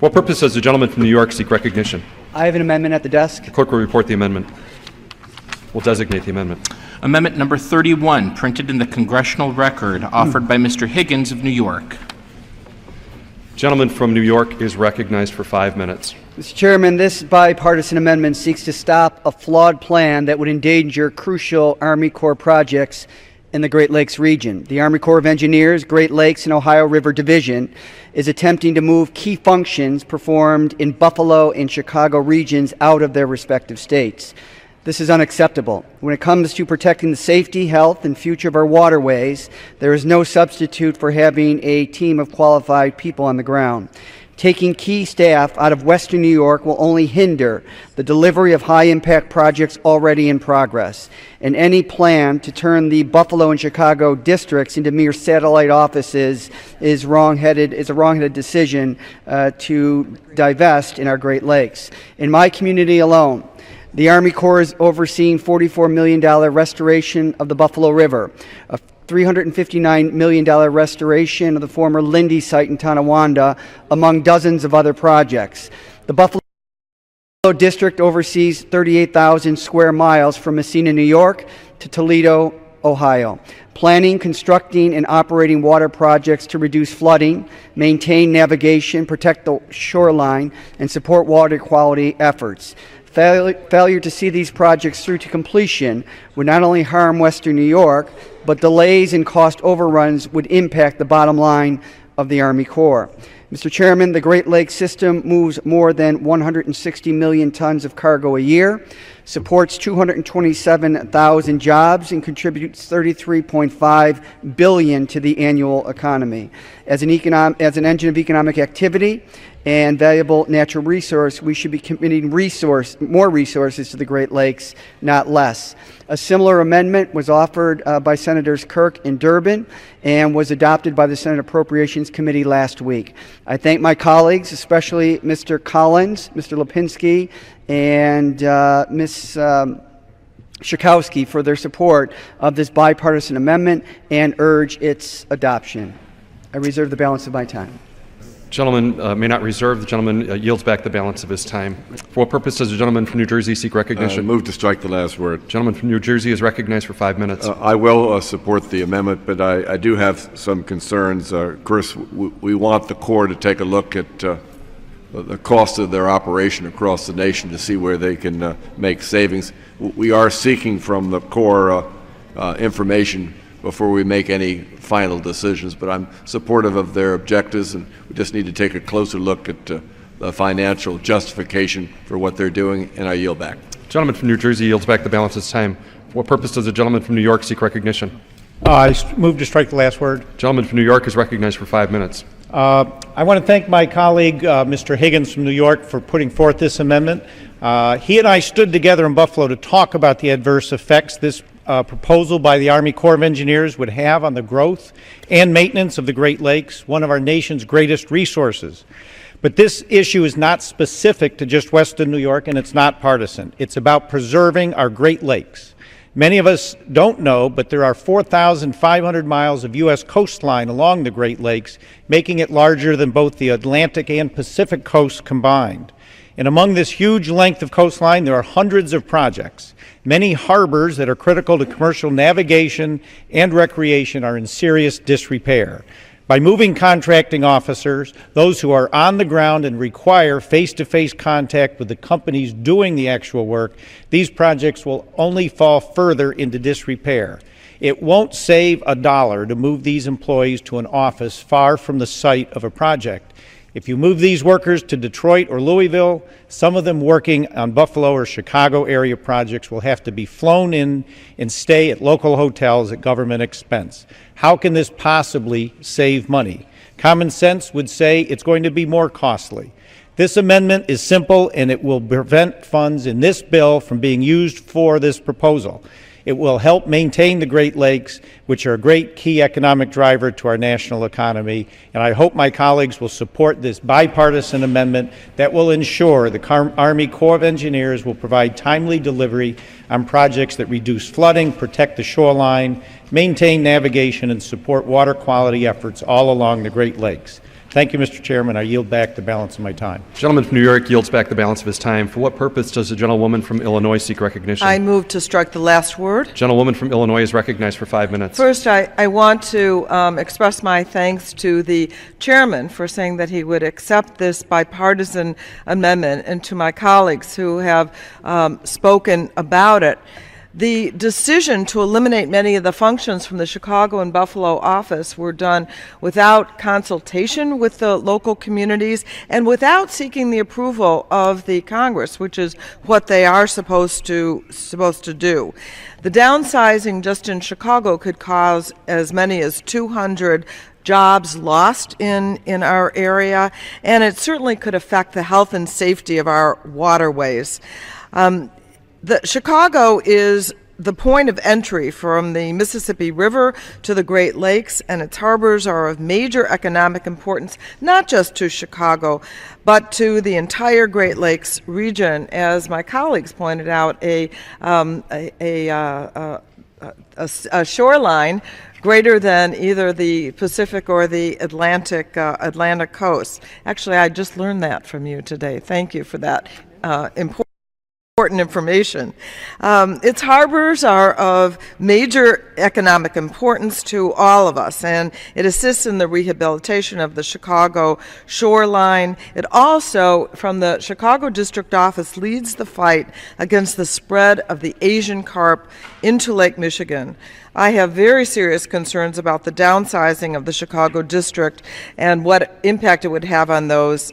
For what purpose does the gentleman from New York seek recognition? I have an amendment at the desk. The clerk will report the amendment. Will designate the amendment. Amendment number 31, printed in the Congressional Record, offered by Mr. Higgins of New York. Gentleman from New York is recognized for 5 minutes. Mr. Chairman, this bipartisan amendment seeks to stop a flawed plan that would endanger crucial Army Corps projects in the Great Lakes region. The Army Corps of Engineers, Great Lakes and Ohio River Division is attempting to move key functions performed in Buffalo and Chicago regions out of their respective states. This is unacceptable. When it comes to protecting the safety, health, and future of our waterways, there is no substitute for having a team of qualified people on the ground. Taking key staff out of Western New York will only hinder the delivery of high-impact projects already in progress. And any plan to turn the Buffalo and Chicago districts into mere satellite offices is a wrong-headed decision to divest in our Great Lakes. In my community alone, the Army Corps is overseeing $44 million restoration of the Buffalo River, a $359 million restoration of the former Lindy site in Tonawanda, among dozens of other projects. The Buffalo District oversees 38,000 square miles from Messina, New York to Toledo, Ohio. Planning, constructing, and operating water projects to reduce flooding, maintain navigation, protect the shoreline, and support water quality efforts. Failure to see these projects through to completion would not only harm Western New York, but delays and cost overruns would impact the bottom line of the Army Corps. Mr. Chairman, the Great Lakes system moves more than 160 million tons of cargo a year, supports 227,000 jobs, and contributes $33.5 billion to the annual economy. As an engine of economic activity and valuable natural resource, we should be committing more resources to the Great Lakes, not less. A similar amendment was offered by Senators Kirk and Durbin and was adopted by the Senate Appropriations Committee last week. I thank my colleagues, especially Mr. Collins, Mr. Lipinski, and Ms. Schakowsky for their support of this bipartisan amendment and urge its adoption. I reserve the balance of my time. Gentleman may not reserve. The gentleman yields back the balance of his time. For what purpose does the gentleman from New Jersey seek recognition? Move to strike the last word. Gentleman from New Jersey is recognized for 5 minutes. I will support the amendment, but I do have some concerns. Of course, we want the Corps to take a look at the cost of their operation across the nation to see where they can make savings. We are seeking from the Corps information before we make any final decisions, but I'm supportive of their objectives, and we just need to take a closer look at the financial justification for what they're doing, and I yield back. Gentleman from New Jersey yields back the balance of his time. For what purpose does the gentleman from New York seek recognition? I move to strike the last word. Gentleman from New York is recognized for 5 minutes. I want to thank my colleague, Mr. Higgins from New York, for putting forth this amendment. He and I stood together in Buffalo to talk about the adverse effects this proposal by the Army Corps of Engineers would have on the growth and maintenance of the Great Lakes, one of our nation's greatest resources. But this issue is not specific to just Western New York, and it's not partisan. It's about preserving our Great Lakes. Many of us don't know, but there are 4,500 miles of U.S. coastline along the Great Lakes, making it larger than both the Atlantic and Pacific coasts combined. And among this huge length of coastline, there are hundreds of projects. Many harbors that are critical to commercial navigation and recreation are in serious disrepair. By moving contracting officers, those who are on the ground and require face-to-face contact with the companies doing the actual work, these projects will only fall further into disrepair. It won't save a dollar to move these employees to an office far from the site of a project. If you move these workers to Detroit or Louisville, some of them working on Buffalo or Chicago area projects will have to be flown in and stay at local hotels at government expense. How can this possibly save money? Common sense would say it's going to be more costly. This amendment is simple, and it will prevent funds in this bill from being used for this proposal. It will help maintain the Great Lakes, which are a great key economic driver to our national economy, and I hope my colleagues will support this bipartisan amendment that will ensure the Army Corps of Engineers will provide timely delivery on projects that reduce flooding, protect the shoreline, maintain navigation, and support water quality efforts all along the Great Lakes. Thank you, Mr. Chairman. I yield back the balance of my time. Gentleman from New York yields back the balance of his time. For what purpose does the gentlewoman from Illinois seek recognition? I move to strike the last word. Gentlewoman from Illinois is recognized for 5 minutes. First, I want to express my thanks to the chairman for saying that he would accept this bipartisan amendment, and to my colleagues who have spoken about it. The decision to eliminate many of the functions from the Chicago and Buffalo office were done without consultation with the local communities and without seeking the approval of the Congress, which is what they are supposed to do. The downsizing just in Chicago could cause as many as 200 jobs lost in our area, and it certainly could affect the health and safety of our waterways. Chicago is the point of entry from the Mississippi River to the Great Lakes, and its harbors are of major economic importance, not just to Chicago, but to the entire Great Lakes region. As my colleagues pointed out, a shoreline greater than either the Pacific or the Atlantic coast. Actually, I just learned that from you today. Thank you for that important information. Its harbors are of major economic importance to all of us, and it assists in the rehabilitation of the Chicago shoreline. It also, from the Chicago District Office, leads the fight against the spread of the Asian carp into Lake Michigan. I have very serious concerns about the downsizing of the Chicago district and what impact it would have on those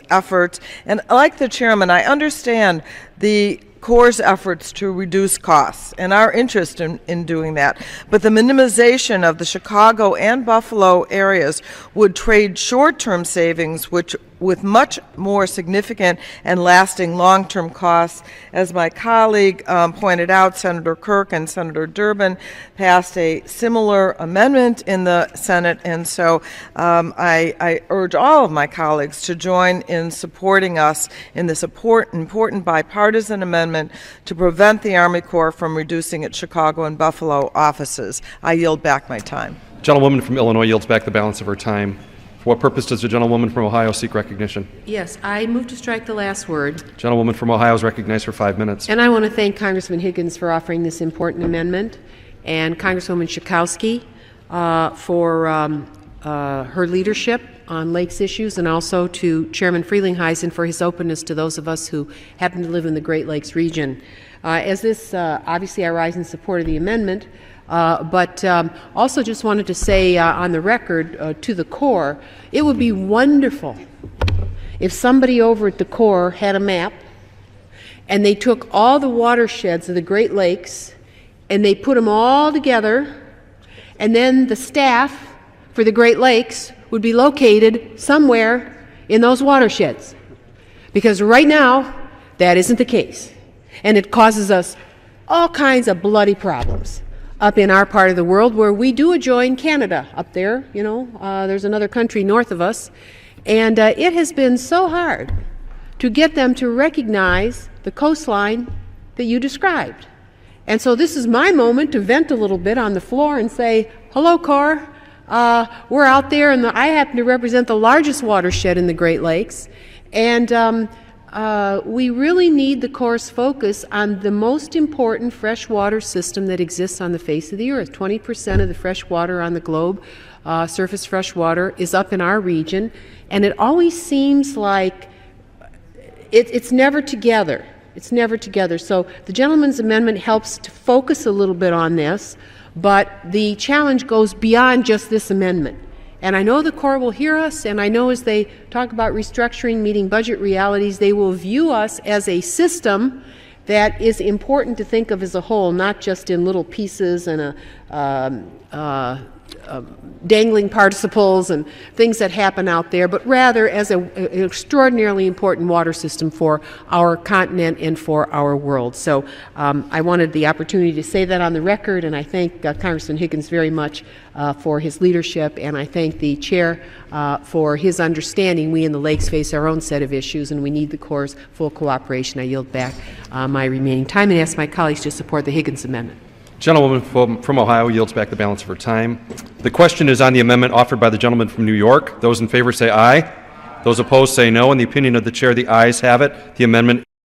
efforts. And like the chairman, I understand the Corps' efforts to reduce costs and our interest in doing that. But the minimization of the Chicago and Buffalo areas would trade short-term savings with much more significant and lasting long-term costs. As my colleague pointed out, Senator Kirk and Senator Durbin passed a similar amendment in the Senate, and so I urge all of my colleagues to join in supporting us in this important bipartisan amendment to prevent the Army Corps from reducing its Chicago and Buffalo offices. I yield back my time. Gentlewoman from Illinois yields back the balance of her time. For what purpose does the gentlewoman from Ohio seek recognition? Yes, I move to strike the last word. Gentlewoman from Ohio is recognized for 5 minutes. And I want to thank Congressman Higgins for offering this important amendment, and Congresswoman Schakowsky for her leadership on lakes issues, and also to Chairman Frelinghuysen for his openness to those of us who happen to live in the Great Lakes region. As this, obviously I rise in support of the amendment, but also just wanted to say on the record to the Corps, it would be wonderful if somebody over at the Corps had a map and they took all the watersheds of the Great Lakes and they put them all together, and then the staff for the Great Lakes would be located somewhere in those watersheds. Because right now, that isn't the case. And it causes us all kinds of bloody problems up in our part of the world, where we do adjoin Canada up there. You know, there's another country north of us. And it has been so hard to get them to recognize the coastline that you described. And so this is my moment to vent a little bit on the floor and say, hello, Corps. We're out there, and I happen to represent the largest watershed in the Great Lakes, and we really need the Corps' focus on the most important freshwater system that exists on the face of the earth. 20% of the fresh water on the globe, surface fresh water, is up in our region, and it always seems like it's never together. It's never together. So the gentleman's amendment helps to focus a little bit on this, but the challenge goes beyond just this amendment. And I know the Corps will hear us, and I know as they talk about restructuring, meeting budget realities, they will view us as a system that is important to think of as a whole, not just in little pieces and dangling participles and things that happen out there, but rather as an extraordinarily important water system for our continent and for our world. So I wanted the opportunity to say that on the record, and I thank Congressman Higgins very much for his leadership, and I thank the chair for his understanding. We in the Lakes face our own set of issues, and we need the Corps' full cooperation. I yield back my remaining time and ask my colleagues to support the Higgins amendment. Gentlewoman from Ohio yields back the balance of her time. The question is on the amendment offered by the gentleman from New York. Those in favor say aye. Those opposed say no. In the opinion of the chair, the ayes have it. The amendment